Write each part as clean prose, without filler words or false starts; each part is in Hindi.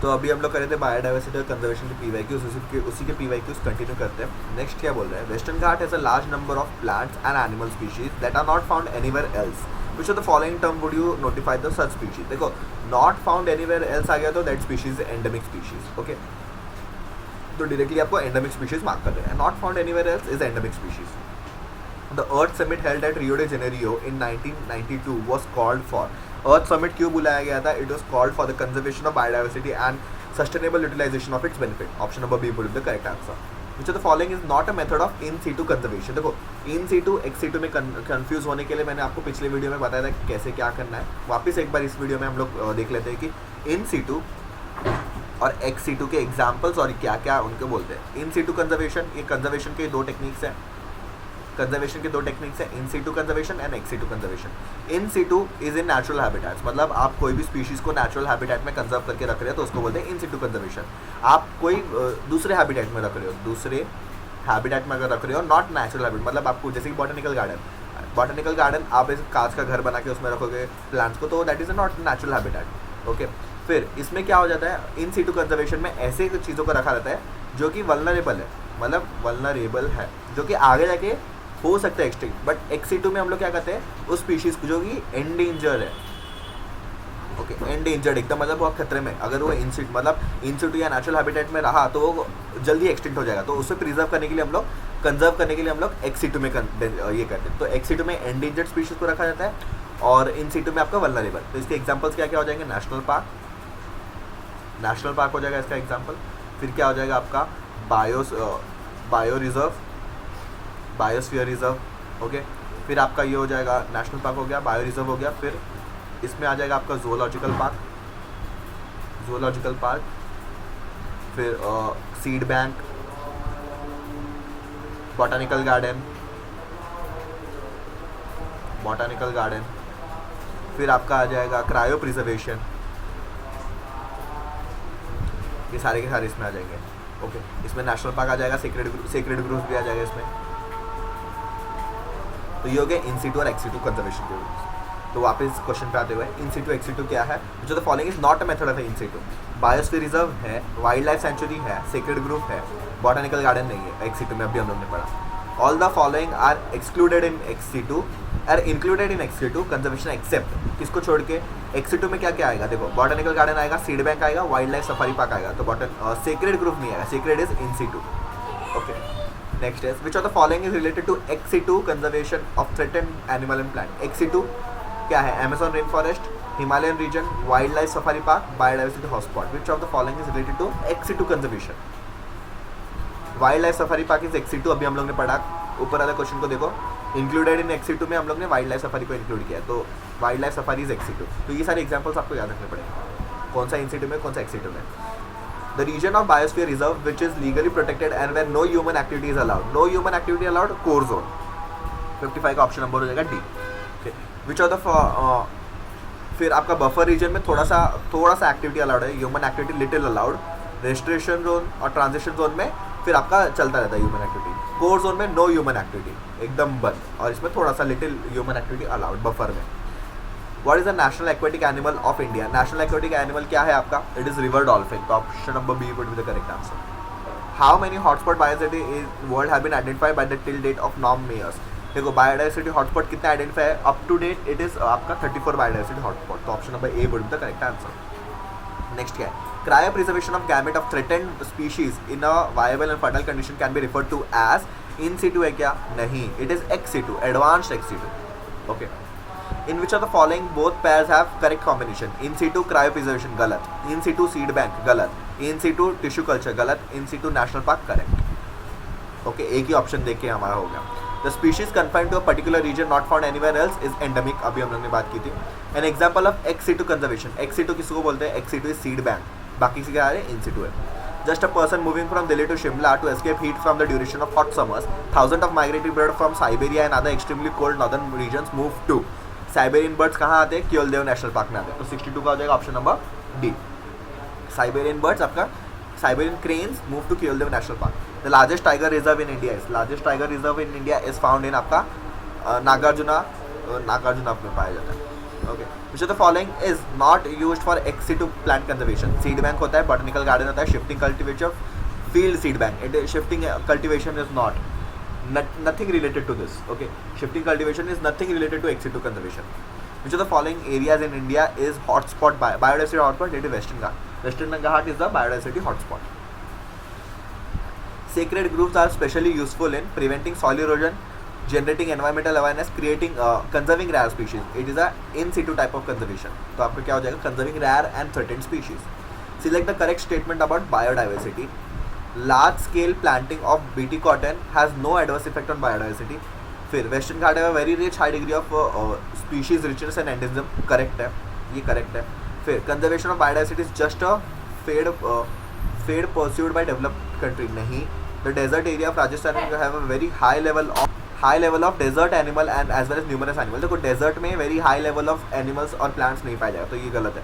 तो अभी हम लोग कर रहे थे बायोडाइवर्सिटी और कंजर्वेशन के पीवाईक्यूज, उसी के पीवाईक्यूज कंटिन्यू करते हैं। नेक्स्ट क्या बोल रहे हैं, Western Ghat has a large number of plants and animal species that are not found anywhere else, which of the following term would you notify the such species. देखो नॉट फाउंड एनीवेयर एल्स आ गया तो that species is endemic species. Okay, तो डायरेक्टली आपको एंडेमिक स्पीशीज मार्क कर देना है। Not found anywhere else is endemic species. The Earth Summit held at Rio de Janeiro in 1992 was called for. Earth Summit क्यों बुलाया गया था? It was called for the conservation of biodiversity and sustainable utilization of its benefit. Option number B would be the correct answer. Which of the following is not a method of in situ conservation? देखो in situ ex situ में कंफ्यूज होने के लिए मैंने आपको पिछले वीडियो में बताया था कि कैसे क्या करना है। वापस एक बार इस वीडियो में हम लोग देख लेते हैं कि in situ और ex situ के एग्जाम्पल्स और क्या क्या उनको बोलते हैं। in situ कंजर्वेशन, ये कंजर्वेशन के दो टेक्निक्स हैं। कंजर्वेशन के दो टेक्निक्स हैं, in situ conservation and ex situ conservation. In situ is in natural habitats, मतलब आप कोई भी स्पीशीज को नेचुरल हैबिटेट में कंजर्व करके रख रहे हो तो उसको बोलते हैं इन सीटू कंजर्वेशन। आप कोई दूसरे हैबिटेट में रख रहे हो, दूसरे हैबिटेट में अगर रख रहे हो, नॉट नेचुरल हैबिट, मतलब आपको जैसे कि बॉटनिकल गार्डन आप इस कांच का घर बना के उसमें रखोगे प्लांट्स को, तो that is not natural habitat. Okay, फिर इसमें क्या हो जाता है, इन सीटू कंजर्वेशन में ऐसे चीज़ों को रखा रहता है जो कि वल्नरेबल है, मतलब वल्नरेबल है, जो कि आगे जाके हो सकता है एक्सटिंक्ट। बट एक्स सीटू में हम लोग क्या करते हैं, उस स्पीशीज को जो कि एंडेंजर है। ओके, एंडेंजर्ड एकदम, मतलब बहुत खतरे में, अगर वो इन सीटू मतलब इन सीटू या नेचुरल हैबिटेट में रहा तो वो जल्दी एक्सटिंक्ट हो जाएगा। तो उसे प्रिजर्व करने के लिए हम लोग, कंजर्व करने के लिए हम लोग एक्स सीटू में ये करते हैं। तो एक्स सीटू में एंडेंजर्ड स्पीशीज को रखा जाता है और इन सीटू में आपका वल्नरेबल। तो इसके एग्जाम्पल्स क्या क्या हो जाएंगे, नेशनल पार्क हो जाएगा इसका एग्जाम्पल। फिर क्या हो जाएगा आपका bio reserve, biosphere reserve. Okay, फिर आपका ये हो जाएगा नेशनल पार्क हो गया, बायो रिजर्व हो गया। फिर इसमें आ जाएगा आपका ज़ूलॉजिकल पार्क, फिर सीड बैंक, बॉटनिकल गार्डन, फिर आपका आ जाएगा क्रायो प्रिजर्वेशन। ये सारे के सारे इसमें आ जाएंगे। ओके, इसमें नेशनल पार्क आ जाएगा, सेक्रेड ग्रूव्स भी आ जाएगा इसमें। तो ये हो गया इन सीटू और एक्स सीटू कंजर्वेशन के रूल्स। तो वापस क्वेश्चन पे आते हुए, इन सीटू एक्स सीटू क्या है, जो the following is not a method of in situ. Biosphere reserve है, वाइल्ड लाइफ सेंचुरी है, सेक्रेड ग्रुप है, बॉटनिकल गार्डन नहीं है एक्स सीटू में, अभी हम लोग ने पढ़ा। All the following are excluded in ex situ, are included in ex situ conservation except, किसको छोड़ के, एक्स सीटू में क्या क्या आएगा, देखो बॉटनिकल गार्डन आएगा, सीड बैंक आएगा, वाइल्ड लाइफ सफारी पार्क आएगा। तो सेक्रेड ग्रुप नहीं आएगा, sacred is in situ. Okay, next is which of the following is related to ex situ conservation of threatened animal and plant। ex situ क्या है, Amazon rain forest, Himalayan region, wild life safari park, biodiversity hotspot. which of the following is related to ex situ conservation। Wild life safari park is ex Situ, अभी हम लोग ने पढ़ा। ऊपर वाले क्वेश्चन को देखो, इंक्लूडेड इन एक्स सिटू में हम लोग ने वाइल्ड लाइफ सफारी को इंक्लूड किया, तो wild life safari is ex Situ. तो ये सारे एग्जाम्पल्स आपको याद रखने पड़ेंगे, कौन सा इन सिटू में, कौन सा एक्स सिटू में। The region of biosphere reserve which is legally protected and where no human activity is allowed। no human activity allowed, core zone। 55 का ऑप्शन नंबर हो जाएगा D. okay, which of the फिर आपका बफर रीजन में थोड़ा सा एक्टिविटी अलाउड है, human activity little allowed. Restriction zone और ट्रांजिशन जोन में फिर आपका चलता रहता है ह्यूमन एक्टिविटी। कोर जोन में नो ह्यूमन एक्टिविटी, एकदम बंद, और इसमें थोड़ा सा little human activity allowed buffer में। What is the national aquatic animal of India? National aquatic animal क्या है आपका? It is river dolphin। तो option number B would be the correct answer। How many hotspot biodiversity in world have been identified by the till date of Nom Mayors? देखो बायोडाइवर्सिटी हॉटस्पॉट कितना आइडेंटिफाई है up to date, it is आपका 34 बायोडाइवर्सिटी हॉटस्पॉट। तो option number A would be the correct answer। Next क्या है, cryo preservation of gamete of threatened species in a viable and fertile condition can be referred to as in situ है क्या, नहीं, it is ex situ, advanced ex situ. Okay, in which of the following both pairs have correct combination। in situ cryopreservation गलत, in situ seed bank गलत, in situ tissue culture गलत, in situ national park correct। Okay, एक ही ऑप्शन देख के हमारा हो गया। the species confined to a particular region not found anywhere else is endemic, अभी हम लोग ने बात की थी। an example of ex situ conservation, ex situ किसको बोलते हैं, ex situ is seed bank, बाकी से क्या है, in situ है। just a person moving from Delhi to Shimla to escape heat from the duration of hot summers, thousands of migratory birds from Siberia and other extremely cold northern regions move to। Siberian birds कहाँ आते हैं, क्योलदेव नेशनल पार्क में आते हैं। तो 62 का हो जाएगा option number D. Siberian birds आपका, Siberian cranes move to Keoladeo national park. The largest tiger reserve in India is found in आपका नागार्जुना में पाया जाता है। Okay, which of the following is not used for ex situ plant conservation? Seed bank होता है, बॉटनिकल गार्डन होता है, shifting cultivation, field seed bank. It is shifting cultivation is nothing related to this. Okay, shifting cultivation is nothing related to ex-situ conservation. Which of the following areas in India is hotspot biodiversity hotspot? It is Western Ghat. Western Ghat is the biodiversity hotspot. Sacred groves are specially useful in preventing soil erosion, generating environmental awareness, creating conserving rare species. It is a in situ type of conservation. तो आपका क्या हो जाएगा? Conserving rare and threatened species. Select the correct statement about biodiversity. Large scale planting of BT cotton has no adverse effect on biodiversity. फिर वेस्टर्न घाट है very rich high degree of species richness and endemism. Correct है, ये करेक्ट है. फिर conservation of biodiversity is just a fad pursued by developed country. नहीं. The desert area of Rajasthan have a very high level of desert animal and as well as numerous animal. देखो डेजर्ट में very high level of animals और प्लांट्स नहीं पाया जाएगा, तो ये गलत है.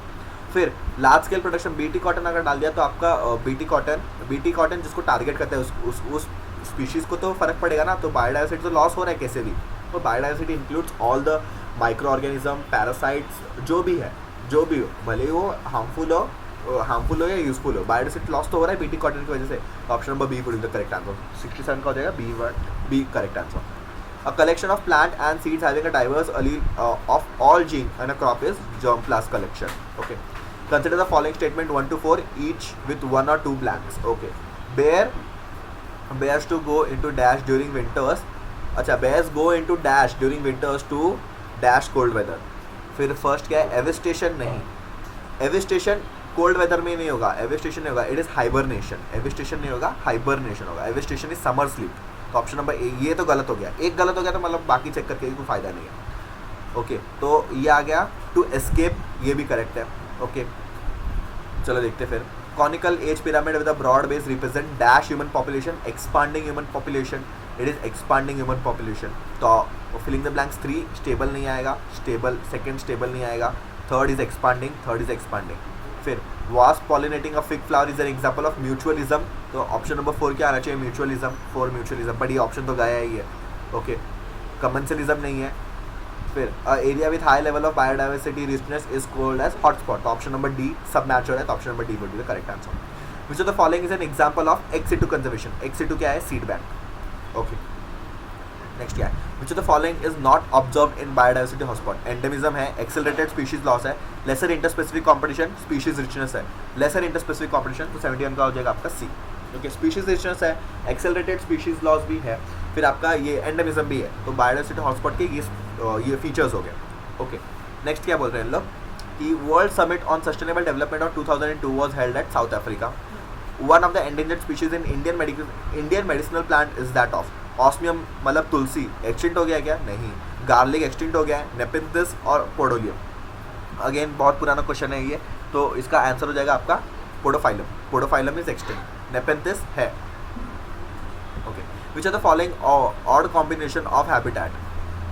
फिर large scale production BT cotton अगर डाल दिया तो आपका बीटी कॉटन जिसको टारगेट करता है उस स्पीशीज़ को तो फर्क पड़ेगा ना. तो बायोडाइवर्सिटी तो लॉस हो रहा है कैसे भी. तो biodiversity includes all the micro organism, parasites, जो भी हो, भले वो हार्मफुल हो या यूजफुल हो, बायोडाइवर्सिटी लॉस तो हो रहा है बीटी कॉटन की वजह से. Option number B would be the correct answer. 67 का हो जाएगा B correct answer. A collection of plant and seeds having a diverse allele of all genes and a crop is germplasm collection. Okay. Consider the following statement 1 to 4 each with 1 or 2 blanks. Okay. Bears to go into dash during winters. अच्छा, bears go into dash during winters to dash cold weather. फिर फर्स्ट क्या है? एविस्टेशन नहीं. एविस्टेशन कोल्ड वेदर में नहीं होगा. एविस्टेशन नहीं होगा. It is hibernation. एविस्टेशन नहीं होगा, हाइबरनेशन होगा. एविस्टेशन इज समर स्लीप. तो ऑप्शन नंबर ए ये तो गलत हो गया. एक गलत हो गया तो मतलब बाकी चेक करके कोई फायदा नहीं है. ओके, तो ये आ गया. टू एस्केप ये भी करेक्ट है. ओके, चलो देखते फिर. Conical age pyramid with a broad base represent dash human population. Expanding human population. It is expanding human population. तो फिलिंग द ब्लैंक्स 3 स्टेबल नहीं आएगा. सेकंड स्टेबल नहीं आएगा. Third is expanding. फिर wasp pollinating a fig flower is an example of mutualism. तो ऑप्शन नंबर 4 क्या आना चाहिए? म्यूचुअलिज्म. 4 म्यूचुअलिज्म, बट ये ऑप्शन तो गया ही है. ओके, कमेंसलिज्म नहीं है. फिर area with high level of biodiversity richness is called as hotspot. तो ऑप्शन नंबर डी सब मैच हो रहा है. तो option number D would be the correct answer. Which of the following is an example of ex situ conservation? Ex situ क्या है? Seed bank. ओके, नेक्स्ट क्या है? Which of the following is not observe in biodiversity hotspot? Endemism है, एक्सेलरेटेड स्पीशीज लॉस है, lesser interspecific competition, species richness है. लेसर इंटरस्पेसिफिक कॉम्पिटिशन, तो 71 का हो जाएगा आपका सी. ओके, स्पीशीज रिचनेस है, एक्सेलरेटेड स्पीशीज लॉस भी है, फिर आपका ये एंडेमिज्म भी है. तो बायोडाइवर्सिटी हॉटस्पॉट के ये फीचर्स हो गए. ओके, नेक्स्ट क्या बोल रहे हैं इन लोग कि world summit on sustainable development of 2002 was held at south Africa. One of the endangered species in Indian medicinal plant is that of osmium. मतलब तुलसी एक्सटिंक्ट हो गया क्या? नहीं. गार्लिक एक्सटिंक्ट हो गया है, नेपिंथस और पोडोलियम. अगेन बहुत पुराना क्वेश्चन है ये, तो इसका आंसर हो जाएगा आपका Podophyllum. Podophyllum is extinct, Nepenthes है. Okay, which are the following odd combination of habitat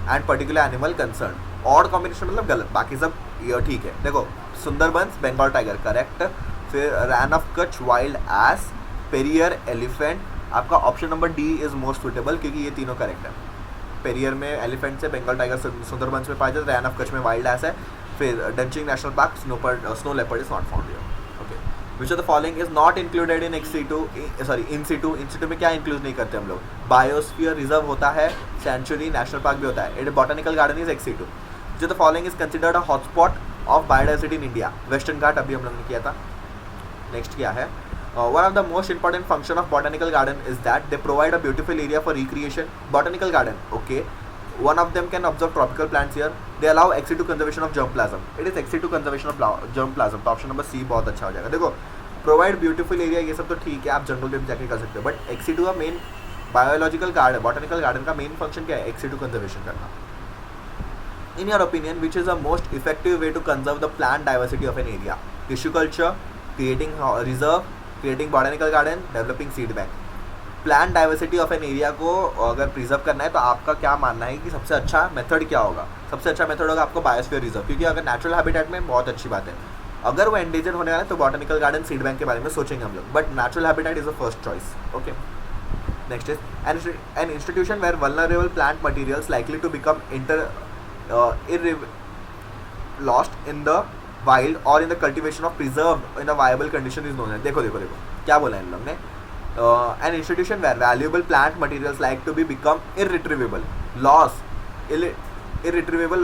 and particular animal concern? Odd combination मतलब गलत, बाकी सब ये ठीक है. देखो, सुंदरबंस बंगाल टाइगर करेक्ट. फिर Rann of Kutch wild ass, Periyar elephant. आपका option number D is most suitable क्योंकि ये तीनों करेक्ट है. पेरियर में एलिफेंट से, बंगाल टाइगर सुंदरबंस में पाया जाता है, रैन ऑफ कच्छ में वाइल्ड एस है. फिर डंचिंग national park snow leopard is not found here. Okay, which of the following is not included in in situ में क्या इंक्लूड नहीं करते हम लोग? बायोस्फीयर रिजर्व होता है, सेंचुरी, नेशनल पार्क भी होता है. It botanical garden is ex situ. जो the following is considered a hotspot of biodiversity in India? Western Ghat अभी हम लोग ने किया था. नेक्स्ट क्या है? One of the most important function of botanical garden is that they provide a beautiful area for recreation. Botanical garden, okay. One of them can observe tropical plants here. They allow ex situ conservation of germplasm. It is ex situ conservation of germplasm. तो ऑप्शन नंबर सी बहुत अच्छा हो जाएगा. देखो, प्रोवाइड ब्यूटीफुल एरिया ये सब तो ठीक है, आप जंगल में भी जाके कर सकते हो, बट एक्स सिटू का main biological garden, botanical garden का मेन फंक्शन क्या है? एक्स सिटू कंजर्वेशन करना. In your opinion, which is the most effective way to conserve the plant diversity of an area? Tissue culture, creating reserve, creating botanical garden, developing seed bank. Plant diversity of an area को अगर प्रिजर्व करना है तो आपका क्या मानना है कि सबसे अच्छा मेथड क्या होगा? सबसे अच्छा मेथड होगा आपको बायोस्फीयर रिजर्व, क्योंकि अगर नेचुरल हैबिटेट में बहुत अच्छी बात है. अगर वो एंडेंजर होने वाला है तो बॉटनिकल गार्डन, सीड बैंक के बारे में सोचेंगे हम लोग, but natural habitat is the first choice. Okay, next is an institution where vulnerable plant materials likely to become lost in the wild or in the cultivation of preserved in a viable condition is known as, देखो देखो देखो क्या बोला इन लोग ने, an institution where valuable plant materials like to be become irretrievable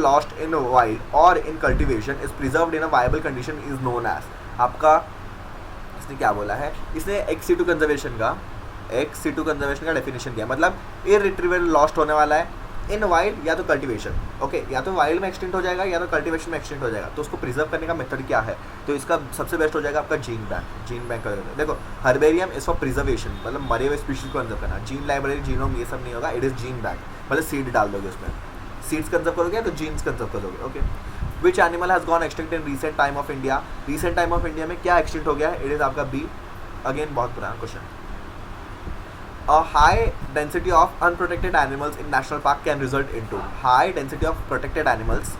lost in a wild or in cultivation is preserved in a viable condition is known as, आपका इसने क्या बोला है, इसने एक्सिटू कंजर्वेशन का डेफिनेशन दिया, मतलब इरिट्रीवेबल लॉस्ट होने वाला है इन वाइल्ड या तो कल्टीवेशन, ओके, या तो वाइल्ड में एक्सटेंट हो जाएगा या तो कल्टीवेशन में एक्सटेंट हो जाएगा, तो उसको प्रिजर्व करने का मेथड क्या है, तो इसका सबसे बेस्ट हो जाएगा आपका जीन बैंक कर देखो, हर्बेरियम इज फॉर प्रिजर्वेशन, मतलब मरे हुए स्पीशीज को कंजर्व करना, जीन लाइब्रेरी जीनोम ये सब नहीं होगा, इट इज जीन बैंक, मतलब सीड डाल दोगे उसमें, सीड्स कंजर्व करोगे तो जीन्स कंजर्व करोगे, okay. Which animal has gone extinct in recent time of India, recent time of India में क्या एक्सटिंक्ट हो गया है, इट इज आपका बी, अगेन बहुत पुराना question. A high density of unprotected animals in national park can result into, high density of protected animals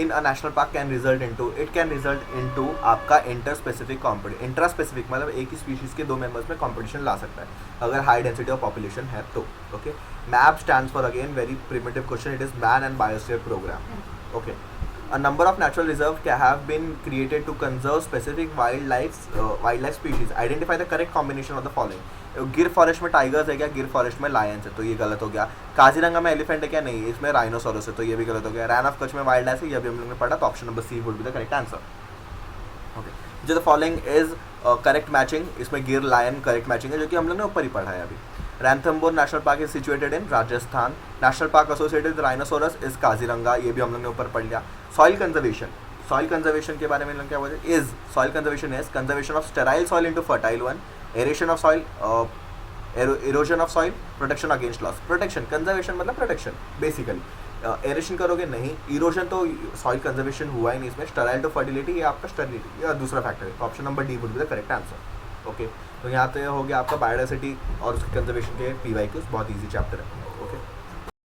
in a national park can result into, it can result into आपका इंटरस्पेसिफिक कॉम्पिटिशन, इंट्रास्पेसिफिक मतलब एक ही स्पीशीज के दो मेंबर्स में कॉम्पिटिशन ला सकता है अगर हाई डेंसिटी ऑफ पॉपुलेशन है तो, okay. Map stands for, again very primitive question, it is man and biosphere program, okay. A number of natural reserves have been created to conserve specific wildlife species. Identify the correct combination of the following. गिर फॉरेस्ट में टाइगर्स है क्या, गिर फॉरेस्ट में लायंस है, तो ये गलत हो गया। काजीरंगा में एलिफेंट है क्या, नहीं, इसमें राइनोसोरस है, तो ये भी गलत हो गया। रैन ऑफ कच्छ में वाइल्ड लाइफ है, ये भी हम लोग ने पढ़ा, तो option number C would be the correct answer, okay. जो the following is correct matching, इसमें गिर लायन करेक्ट मैचिंग है, जो कि हम लोग ने ऊपर ही पढ़ा है अभी। Ranthambore national park is situated in Rajasthan, national park associated with rhinoceros is Kaziranga, ये भी हम लोग ने ऊपर पढ़ लिया। सॉइल कंजर्वेशन के बारे में लोग क्या बोलते हैं, is soil conservation is conservation of sterile soil into fertile one, aeration of soil, erosion of soil, protection against loss. Protection, conservation मतलब प्रोटेक्शन बेसिकली, एरेशन करोगे नहीं, इरोजन तो सॉइल कंजर्वेशन हुआ ही नहीं इसमें, स्टेराइल टू फर्टिलिटी, ये आपका स्टेरिलिटी या दूसरा फैक्टर है, तो option number D would be the correct answer, okay. तो यहाँ पे हो गया आपका बायोडाइवर्सिटी और उसके कंजर्वेशन के PYQs, बहुत ईजी चैप्टर है, ओके।